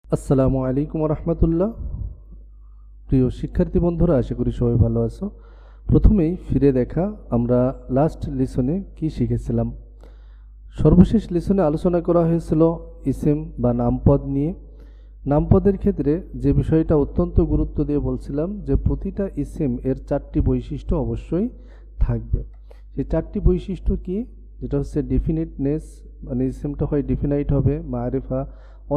আসসালামু আলাইকুম রহমতুল্লাহ। প্রিয় শিক্ষার্থী বন্ধুরা, আশা করি সবাই ভালো আছো। প্রথমেই ফিরে দেখা আমরা লাস্ট লিসনে কি শিখেছিলাম। সর্বশেষ লিসনে আলোচনা করা হয়েছিল ইসিম বা নামপদ নিয়ে। নামপদের ক্ষেত্রে যে বিষয়টা অত্যন্ত গুরুত্ব দিয়ে বলছিলাম যে প্রতিটা ইসিম এর 4টি বৈশিষ্ট্য অবশ্যই থাকবে। সেই 4টি বৈশিষ্ট্য কি? যেটা হচ্ছে ডেফিনিটনেস, মানে ইসিমটা হয় ডিফিনাইট হবে মারিফা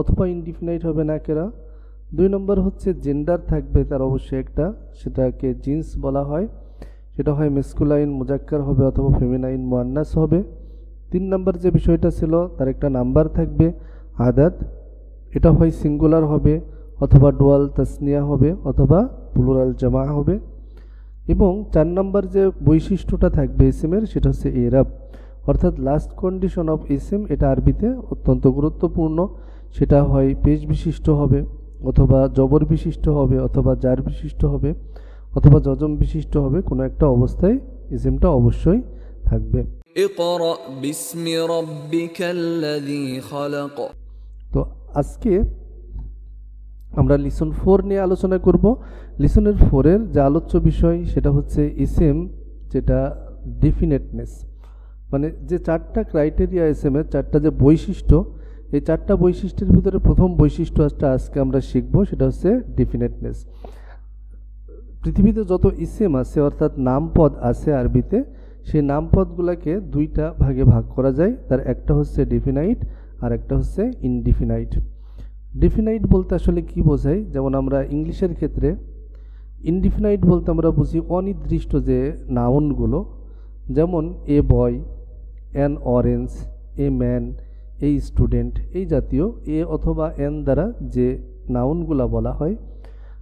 অথবা ইনডিফিনাইট হবে নাকেরা। 2 নম্বর হচ্ছে জেন্ডার থাকবে তার অবশ্যই একটা, সেটাকে জিন্স বলা হয়, সেটা হয় মেসকুলাইন মুজাক্কার হবে অথবা ফেমিনাইন মুয়ান্নাস হবে। 3 নম্বর যে বিষয়টা ছিল তার একটা নাম্বার থাকবে আদাদ, এটা হয় সিঙ্গুলার হবে অথবা ডুয়াল তাসনিয়া হবে অথবা প্লুরাল জামা হবে। এবং 4 নম্বর যে বৈশিষ্ট্যটা থাকবে ইসিমের সেটা হচ্ছে ইরাব, অর্থাৎ লাস্ট কন্ডিশন অফ ইসিম। এটা আরবিতে অত্যন্ত গুরুত্বপূর্ণ, সেটা হয় পেশ বিশিষ্ট হবে অথবা জবর বিশিষ্ট হবে অথবা জার বিশিষ্ট হবে অথবা জজম বিশিষ্ট হবে। কোনো একটা অবস্থায় ইসিমটা অবশ্যই থাকবে। ইকরা বিসমি রাব্বিকাল্লাযী খালাক। তো আজকে আমরা লিসন 4 নিয়ে আলোচনা করব। লিসনের 4 এর যে আলোচ্য বিষয় সেটা হচ্ছে ইসিম, যেটা ডেফিনেটনেস, মানে যে 4টা ক্রাইটেরিয়া ইসিমের, 4টা যে বৈশিষ্ট্য, এই 4টা বৈশিষ্ট্যের ভিতরে প্রথম বৈশিষ্ট্যটা আজকে আমরা শিখব, সেটা হচ্ছে ডেফিনেটনেস। পৃথিবীতে যত ইসিম আছে অর্থাৎ নামপদ আছে আরবিতে, সেই নামপদগুলোকে 2টা ভাগে ভাগ করা যায়। তার একটা হচ্ছে ডেফিনাইট আর একটা হচ্ছে ইনডিফিনাইট। ডেফিনাইট বলতে আসলে কি বোঝায়, যেমন আমরা ইংলিশের ক্ষেত্রে ইনডিফিনাইট বলতে আমরা বুঝি অনির্দিষ্ট যে নাউনগুলো, যেমন এ বয়, অ্যান অরেঞ্জ, এ ম্যান, এই স্টুডেন্ট, এই জাতীয় এ অথবা এন দ্বারা যে নাউনগুলা বলা হয়।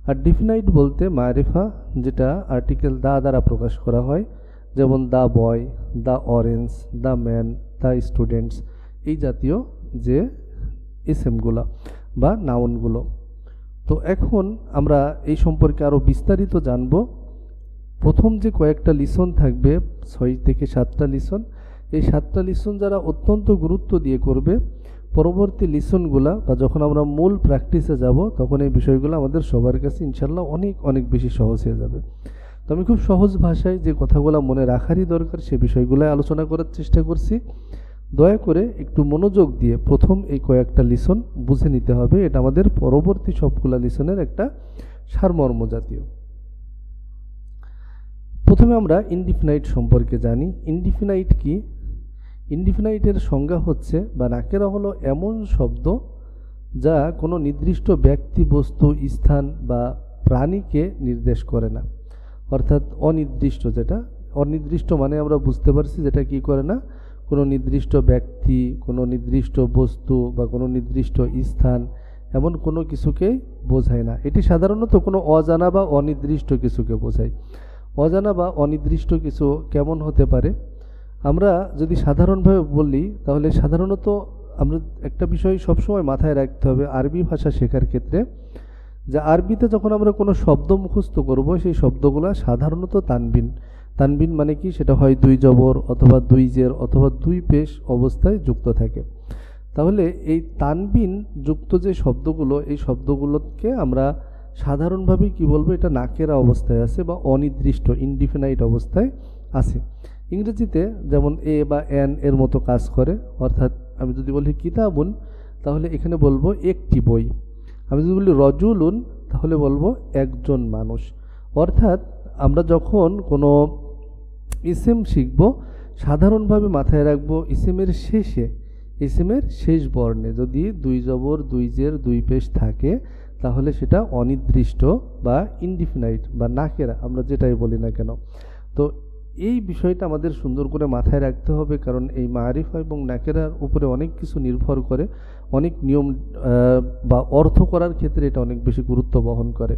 আর ডিফিনাইট বলতে মারিফা, যেটা আর্টিকেল দা দ্বারা প্রকাশ করা হয়, যেমন the boy, the orange, the man, the students, এই জাতীয় যে ইসেমগুলা বা নাউনগুলো। তো এখন আমরা এই সম্পর্কে আরও বিস্তারিত জানব। প্রথম যে কয়েকটা লিসন থাকবে, 6 থেকে 7টা লিসন, এই 7টা লিসন যারা অত্যন্ত গুরুত্ব দিয়ে করবে, পরবর্তী লিসনগুলা বা যখন আমরা মূল প্র্যাকটিসে যাব তখন এই বিষয়গুলো আমাদের সবার কাছে ইনশাল্লাহ অনেক অনেক বেশি সহজ হয়ে যাবে। তো আমি খুব সহজ ভাষায় যে কথাগুলো মনে রাখারই দরকার সে বিষয়গুলো আলোচনা করার চেষ্টা করছি। দয়া করে একটু মনোযোগ দিয়ে প্রথম এই কয়েকটা লিসন বুঝে নিতে হবে, এটা আমাদের পরবর্তী সবগুলা লিসনের একটা সারমর্ম জাতীয়। প্রথমে আমরা ইনডিফিনাইট সম্পর্কে জানি। ইনডিফিনাইট কি? ইনডিফিনাইটের সংজ্ঞা হচ্ছে বা নাকেরা হলো এমন শব্দ যা কোনো নির্দিষ্ট ব্যক্তি, বস্তু, স্থান বা প্রাণীকে নির্দেশ করে না, অর্থাৎ অনির্দিষ্ট। যেটা অনির্দিষ্ট মানে আমরা বুঝতে পারছি যেটা কি করে না, কোনো নির্দিষ্ট ব্যক্তি, কোনো নির্দিষ্ট বস্তু বা কোনো নির্দিষ্ট স্থান এমন কোনো কিছুকেই বোঝায় না। এটি সাধারণত কোনো অজানা বা অনির্দিষ্ট কিছুকে বোঝায়। অজানা বা অনির্দিষ্ট কিছু কেমন হতে পারে? আমরা যদি সাধারণভাবে বলি তাহলে সাধারণত আমরা একটা বিষয় সবসময় মাথায় রাখতে হবে আরবি ভাষা শেখার ক্ষেত্রে, যে আরবিতে যখন আমরা কোনো শব্দ মুখস্থ করব সেই শব্দগুলো সাধারণত তানবিন। তানবিন মানে কি? সেটা হয় 2 জবর অথবা 2 জের অথবা 2 পেশ অবস্থায় যুক্ত থাকে। তাহলে এই তানবিন যুক্ত যে শব্দগুলো, এই শব্দগুলোকে আমরা সাধারণভাবে কি বলবো, এটা নাকেরা অবস্থায় আছে বা অনির্দিষ্ট ইনডিফিনাইট অবস্থায় আছে। ইংরেজিতে যেমন এ বা এন এর মতো কাজ করে, অর্থাৎ আমি যদি বলি কিতাবুন তাহলে এখানে বলবো একটি বই। আমি যদি বলি রজুলুন তাহলে বলবো একজন মানুষ। অর্থাৎ আমরা যখন কোনো ইসিম শিখব সাধারণভাবে মাথায় রাখবো ইসিমের শেষে, ইসিমের শেষ বর্ণে যদি 2 জবর 2 জের 2 পেশ থাকে তাহলে সেটা অনির্দিষ্ট বা ইনডিফিনাইট বা নাকেরা, আমরা যেটাই বলি না কেন। তো এই বিষয়টা আমাদের সুন্দর করে মাথায় রাখতে হবে, কারণ এই মারিফা এবং নাকেরার উপরে অনেক কিছু নির্ভর করে, অনেক নিয়ম বা অর্থ করার ক্ষেত্রে এটা অনেক বেশি গুরুত্ব বহন করে।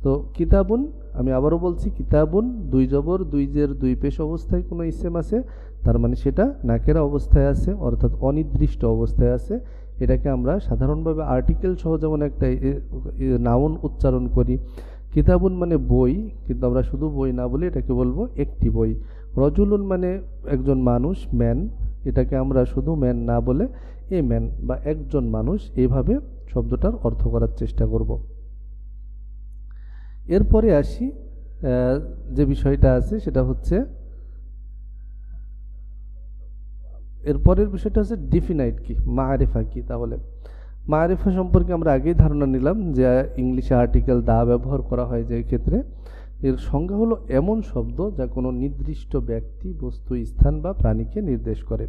তো কিতাবুন, আমি আবারও বলছি কিতাবুন 2 জবর 2 জের 2 পেশ অবস্থায় কোনো ইসেম আছে, তার মানে সেটা নাকেরা অবস্থায় আছে, অর্থাৎ অনির্দিষ্ট অবস্থায় আছে। এটাকে আমরা সাধারণভাবে আর্টিকেল সহ যেমন একটা নাউন উচ্চারণ করি, কিতাবুন মানে বই, কিন্তু আমরা শুধু বই না বলে এটাকে বলবো একটি বই। রজুলুন মানে একজন মানুষ, ম্যান, এটাকে আমরা শুধু ম্যান না বলে এ ম্যান বা একজন মানুষ এইভাবে শব্দটার অর্থ করার চেষ্টা করব। এরপরে আসি যে বিষয়টা আছে সেটা হচ্ছে, এরপরের বিষয়টা হচ্ছে ডিফিনাইট কি, মারিফা কি। তাহলে মারিফা সম্পর্কে আমরা আগেই ধারণা নিলাম যে ইংলিশে আর্টিকেল দা ব্যবহার করা হয় যে ক্ষেত্রে, এর সংজ্ঞা হলো এমন শব্দ যা কোনো নির্দিষ্ট ব্যক্তি, বস্তু, স্থান বা প্রাণীকে নির্দেশ করে।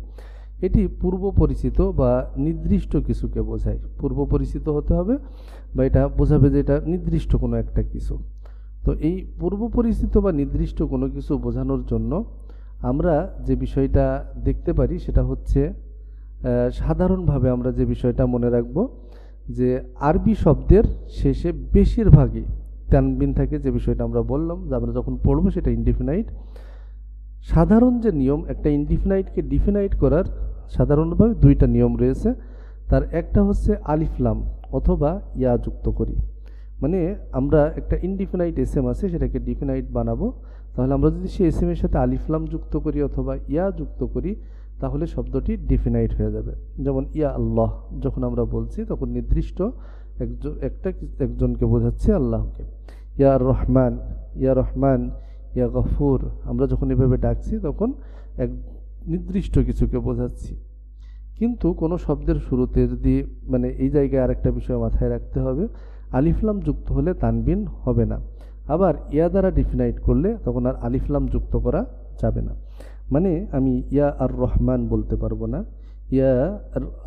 এটি পূর্ব পরিচিত বা নির্দিষ্ট কিছুকে বোঝায়। পূর্ব পরিচিত হতে হবে বা এটা বোঝাবে যে এটা নির্দিষ্ট কোনো একটা কিছু। তো এই পূর্ব পরিচিত বা নির্দিষ্ট কোনো কিছু বোঝানোর জন্য আমরা যে বিষয়টা দেখতে পারি সেটা হচ্ছে, সাধারণভাবে আমরা যে বিষয়টা মনে রাখব যে আরবি শব্দের শেষে বেশিরভাগই তানবিন থাকে। যে বিষয়টা আমরা বললাম যে আমরা যখন পড়বো সেটা ইনডিফিনাইট। সাধারণ যে নিয়ম, একটা ইনডিফিনাইটকে ডিফিনাইট করার সাধারণভাবে দুইটা নিয়ম রয়েছে। তার একটা হচ্ছে আলিফলাম অথবা ইয়া যুক্ত করি। মানে আমরা একটা ইনডিফিনাইট এসএম আছে সেটাকে ডিফিনাইট বানাবো, তাহলে আমরা যদি সেই এসএম এর সাথে আলিফলাম যুক্ত করি অথবা ইয়া যুক্ত করি তাহলে শব্দটি ডিফিনাইট হয়ে যাবে। যেমন ইয়া আল্লাহ যখন আমরা বলছি তখন নির্দিষ্ট একজনকে বোঝাচ্ছে, আল্লাহকে। ইয়া রহমান, ইয়া রহমান, ইয়া গফুর, আমরা যখন এভাবে ডাকছি তখন এক নির্দিষ্ট কিছুকে বোঝাচ্ছি। কিন্তু কোনো শব্দের শুরুতে যদি মানে এই জায়গায় আরেকটা বিষয় মাথায় রাখতে হবে, আলিফলাম যুক্ত হলে তানবিন হবে না। আবার ইয়া দ্বারা ডিফিনাইট করলে তখন আর আলিফলাম যুক্ত করা যাবে না। মানে আমি ইয়া আর রহমান বলতে পারবো না, ইয়া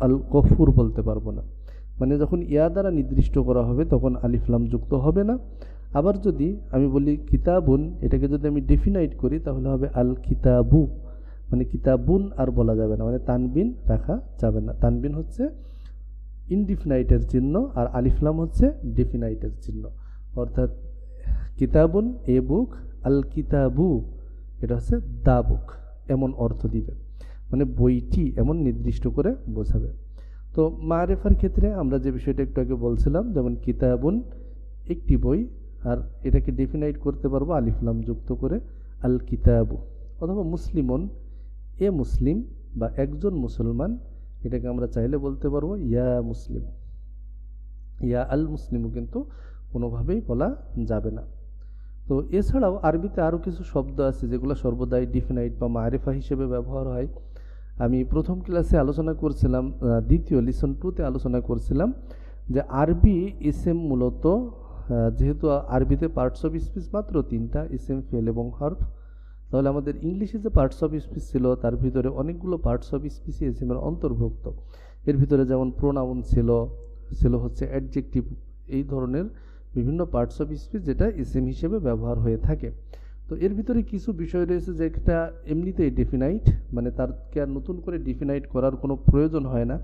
আল গফুর বলতে পারবো না। মানে যখন ইয়া দ্বারা নির্দিষ্ট করা হবে তখন আলিফলাম যুক্ত হবে না। আবার যদি আমি বলি কিতাবুন, এটাকে যদি আমি ডিফিনাইট করি তাহলে হবে আল কিতাবু, মানে কিতাবুন আর বলা যাবে না, মানে তানবিন রাখা যাবে না। তানবিন হচ্ছে ইনডিফিনাইটের চিহ্ন আর আলিফলাম হচ্ছে ডিফিনাইটের চিহ্ন। অর্থাৎ কিতাবুন এ বুক, আল কিতাবু এটা হচ্ছে দা বুক, এমন অর্থ দিবে, মানে বইটি এমন নির্দিষ্ট করে বোঝাবে। তো মারিফার ক্ষেত্রে আমরা যে বিষয়টা একটু আগে বলছিলাম, যেমন কিতাবুন একটি বই, আর এটাকে ডিফিনাইট করতে পারবো আলিফলাম যুক্ত করে আল কিতাবু। অথবা মুসলিমন এ মুসলিম বা একজন মুসলমান, এটাকে আমরা চাইলে বলতে পারবো ইয়া মুসলিম। ইয়া আল মুসলিমও কিন্তু কোনোভাবেই বলা যাবে না। তো এছাড়াও আরবিতে আরও কিছু শব্দ আছে যেগুলো সর্বদাই ডিফিনাইট বা মারিফা হিসেবে ব্যবহার হয়। আমি প্রথম ক্লাসে আলোচনা করছিলাম, দ্বিতীয় লিসন 2-তে আলোচনা করছিলাম যে আরবি ইসেম মূলত, যেহেতু আরবিতে পার্টস অফ স্পিচ মাত্র 3টা, ইসেম, ফেল এবং হরফ, তাহলে আমাদের ইংলিশে যে পার্টস অফ স্পিচ ছিল তার ভিতরে অনেকগুলো পার্টস অফ স্পিচ ইসেমের অন্তর্ভুক্ত। এর ভিতরে যেমন প্রোনাউন ছিল হচ্ছে অ্যাডজেক্টিভ, এই ধরনের বিভিন্ন পার্টস অফ স্পিচ যেটা ইসেম হিসেবে ব্যবহার হয়ে থাকে। তো এর ভিতরে কিছু বিষয় রয়েছে যেটা এমনিতেই ডিফিনাইট, মানে তারকে আর নতুন করে ডিফিনাইট করার কোনো প্রয়োজন হয় না,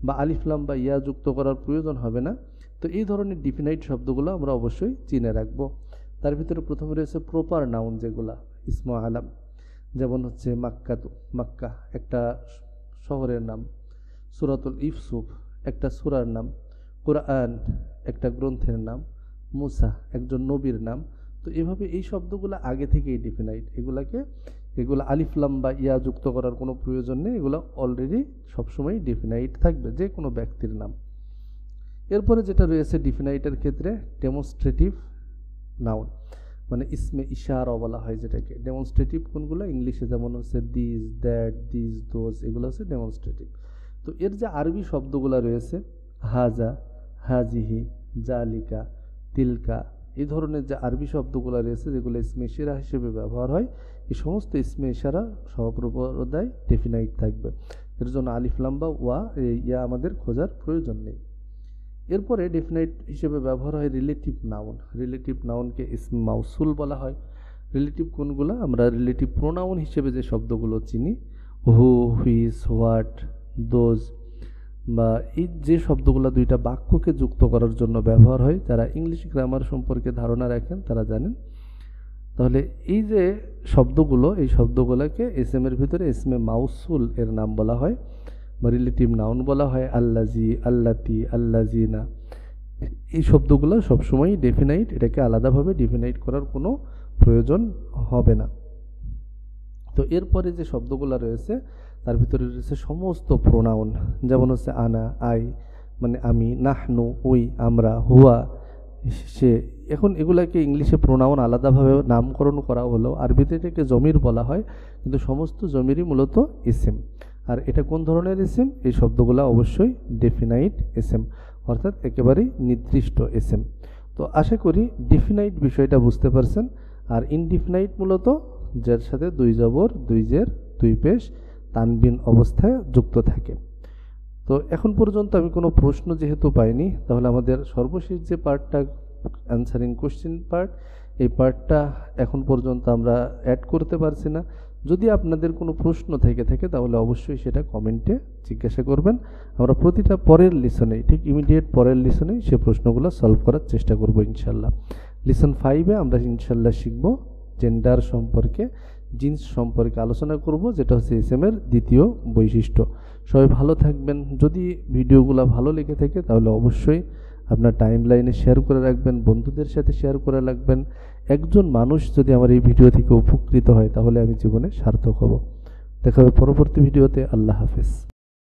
বা আলিফলাম বা ইয়া যুক্ত করার প্রয়োজন হবে না। তো এই ধরনের ডিফিনাইট শব্দগুলো আমরা অবশ্যই চিনে রাখবো। তার ভিতরে প্রথমে রয়েছে প্রপার নাউন, যেগুলা ইসমু আলাম, যেমন হচ্ছে মাক্কাতু, মাক্কা একটা শহরের নাম, সূরাতুল ইউসুফ একটা সূরার নাম, কুরআন একটা গ্রন্থের নাম, মুসা একজন নবীর নাম। তো এভাবে এই শব্দগুলো আগে থেকেই ডিফিনাইট, এগুলো আলিফলাম বা ইয়া যুক্ত করার কোনো প্রয়োজন নেই, এগুলো অলরেডি সবসময় ডিফিনাইট থাকবে, যে কোনো ব্যক্তির নাম। এরপরে যেটা রয়েছে ডিফিনাইটের ক্ষেত্রে ডেমনস্ট্রেটিভ নাউন, মানে ইসমে ইশারা বলা হয় যেটাকে। ডেমনস্ট্রেটিভ কোনগুলো? ইংলিশে যেমন হচ্ছে দিস, দ্যাট, দিস, দোজ, এগুলো হচ্ছে ডেমনস্ট্রেটিভ। তো এর যে আরবি শব্দগুলো রয়েছে হাজা, হাজিহি, জালিকা, তিলকা, এই ধরনের যে আরবি শব্দগুলো রয়েছে যেগুলো ইসমে ইশারা হিসেবে ব্যবহার হয়, এই সমস্ত ইসমে ইশারা সর্বদাই ডেফিনাইট থাকবে। এর জন্য আলিফলাম বা ইয়া আমাদের খোঁজার প্রয়োজন নেই। এরপরে ডেফিনাইট হিসেবে ব্যবহার হয় রিলেটিভ নাউন। রিলেটিভ নাউনকে ইসম মাউসুল বলা হয়। রিলেটিভ কোনগুলো? আমরা রিলেটিভ প্রোনাউন হিসেবে যে শব্দগুলো চিনি, হু, হুইচ, হোয়াট, দোজ, বা এই যে শব্দগুলো দুইটা বাক্যকে যুক্ত করার জন্য ব্যবহার হয়, যারা ইংলিশ গ্রামার সম্পর্কে ধারণা রাখেন তারা জানেন। তাহলে এই যে শব্দগুলো, এই শব্দগুলোকে এসএম এর ভিতরে ইসমে মাউসুল এর নাম বলা হয় বা রিলেটিভ নাউন বলা হয়। আল্লাজি, আল্লাতি, আল্লাজিনা, এই শব্দগুলো সবসময় ডেফিনাইট, এটাকে আলাদাভাবে ডিফিনাইট করার কোনো প্রয়োজন হবে না। তো এরপরে যে শব্দগুলো রয়েছে তার ভিতরে রয়েছে সমস্ত প্রোনাউন, যেমন হচ্ছে আনা, আই, মানে আমি, নাহনু ওই, আমরা, হুয়া সে। এখন এগুলাকে ইংলিশে প্রোনাউন আলাদাভাবে নামকরণ করা হলো, আরবিতে এটাকে জমির বলা হয়, কিন্তু সমস্ত জমিরই মূলত ইসিম। আর এটা কোন ধরনের ইসিম? এই শব্দগুলো অবশ্যই ডেফিনাইট ইসিম, অর্থাৎ একেবারেই নির্দিষ্ট ইসিম। তো আশা করি ডেফিনাইট বিষয়টা বুঝতে পারছেন। আর ইনডিফিনাইট মূলত যার সাথে দুই জবর, দুই জের, দুই পেশ, তানবিন অবস্থায় যুক্ত থাকে। তো এখন পর্যন্ত আমি কোনো প্রশ্ন যেহেতু পাইনি, তাহলে আমাদের সর্বশেষ যে পার্টটা অ্যান্সারিং কোশ্চেন পার্ট, এই পার্টটা এখন পর্যন্ত আমরা অ্যাড করতে পারছি না। যদি আপনাদের কোনো প্রশ্ন থেকে থাকে তাহলে অবশ্যই সেটা কমেন্টে জিজ্ঞাসা করবেন। আমরা প্রতিটা পরের লিসনেই, ঠিক ইমিডিয়েট পরের লিসনেই সে প্রশ্নগুলো সলভ করার চেষ্টা করব ইনশাল্লাহ। লিসন 5-এ আমরা ইনশাল্লাহ শিখব জেন্ডার সম্পর্কে, জিন্স সম্পর্কে আলোচনা করব, যেটা হচ্ছে ইসিমের দ্বিতীয় বৈশিষ্ট্য। সবাই ভালো থাকবেন। যদি ভিডিওগুলো ভালো লেগে থাকে তাহলে অবশ্যই আপনার টাইম লাইনে শেয়ার করে রাখবেন, বন্ধুদের সাথে শেয়ার করে রাখবেন। একজন মানুষ যদি আমার এই ভিডিও থেকে উপকৃত হয় তাহলে আমি জীবনে সার্থক হব। দেখা হবে পরবর্তী ভিডিওতে। আল্লাহ হাফেজ।